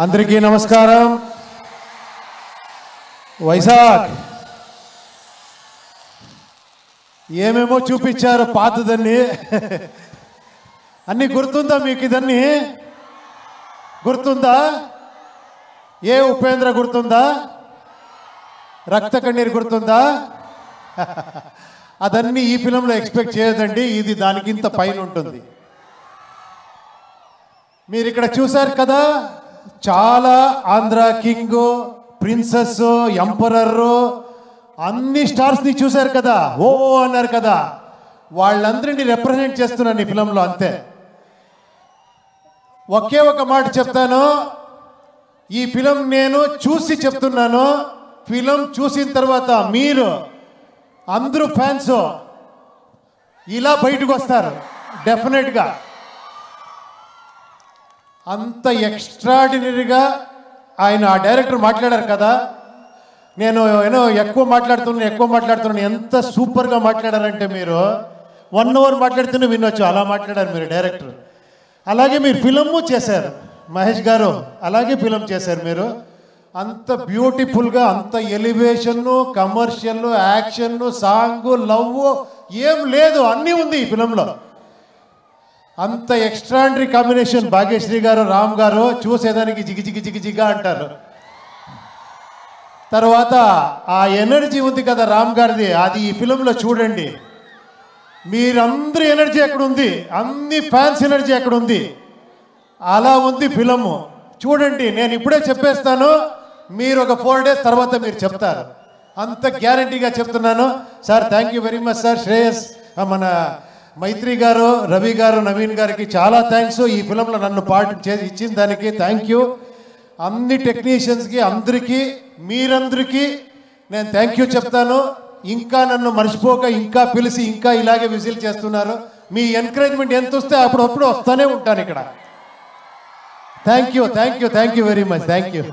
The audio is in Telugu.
అందరికీ నమస్కారం. వైజాగ్ ఏమేమో చూపించారు పాతదన్నీ. అన్నీ గుర్తుందా మీకు? ఇదన్నీ గుర్తుందా? ఏ ఉపేంద్ర గుర్తుందా? రక్త కన్నీరు గుర్తుందా? అదన్నీ ఈ ఫిలంలో ఎక్స్పెక్ట్ చేయదండి. ఇది దానికింత పైన ఉంటుంది. మీరు ఇక్కడ చూశారు కదా, చాలా ఆంధ్ర కింగ్, ప్రిన్సెస్, ఎంపరర్ అన్ని స్టార్స్ని చూశారు కదా, ఓ అన్నారు కదా. వాళ్ళందరినీ రిప్రజెంట్ చేస్తున్నాను ఈ ఫిలంలో. అంతే. ఒకే ఒక మాట చెప్తాను, ఈ ఫిలం నేను చూసి చెప్తున్నాను. ఫిలం చూసిన తర్వాత మీరు అందరూ ఫ్యాన్స్ ఇలా బయటకు వస్తారు డెఫినెట్గా. అంత ఎక్స్ట్రాడినరీగా ఆయన ఆ డైరెక్టర్ మాట్లాడారు కదా. నేను ఎక్కువ మాట్లాడుతున్నాను. ఎంత సూపర్గా మాట్లాడారంటే మీరు 1 అవర్ మాట్లాడుతూనే వినొచ్చు, అలా మాట్లాడారు మీరు డైరెక్టర్. అలాగే మీరు ఫిలము చేశారు మహేష్ గారు, అలాగే ఫిలం చేశారు మీరు. అంత బ్యూటిఫుల్గా, అంత ఎలివేషన్ను, కమర్షియల్, యాక్షన్, సాంగ్, లవ్ ఏం లేదు, అన్నీ ఉంది ఈ ఫిలంలో. అంత ఎక్స్ట్రాడినరీ కాంబినేషన్. భాగ్యశ్రీ గారు, రామ్ గారు చూసేదానికి జిగిజిగా అంటారు. తర్వాత ఆ ఎనర్జీ ఉంది కదా రామ్ గారిది, అది ఈ ఫిలంలో చూడండి. మీరందరి ఎనర్జీ ఎక్కడ ఉంది, అన్ని ఫ్యాన్స్ ఎనర్జీ ఎక్కడ ఉంది, అలా ఉంది ఫిలము. చూడండి. నేను ఇప్పుడే చెప్పేస్తాను, మీరు ఒక 4 days తర్వాత మీరు చెప్తారు. అంత గ్యారంటీగా చెప్తున్నాను. Sir thank you very much sir. Shreyas, మన మైత్రి గారు, రవి గారు, నవీన్ గారికి చాలా థ్యాంక్స్. ఈ ఫిలంలో నన్ను పార్ట్ ఇచ్చిన దానికి థ్యాంక్ యూ. అన్ని టెక్నీషియన్స్కి, అందరికీ, మీరందరికీ నేను థ్యాంక్ యూ చెప్తాను. ఇంకా నన్ను మర్చిపోక, ఇంకా పిలిచి, ఇంకా ఇలాగే విజిల్ చేస్తున్నారు. మీ ఎంకరేజ్మెంట్ ఎంత వస్తే అప్పుడప్పుడు వస్తూనే ఉంటాను ఇక్కడ. Thank you very much. Thank you.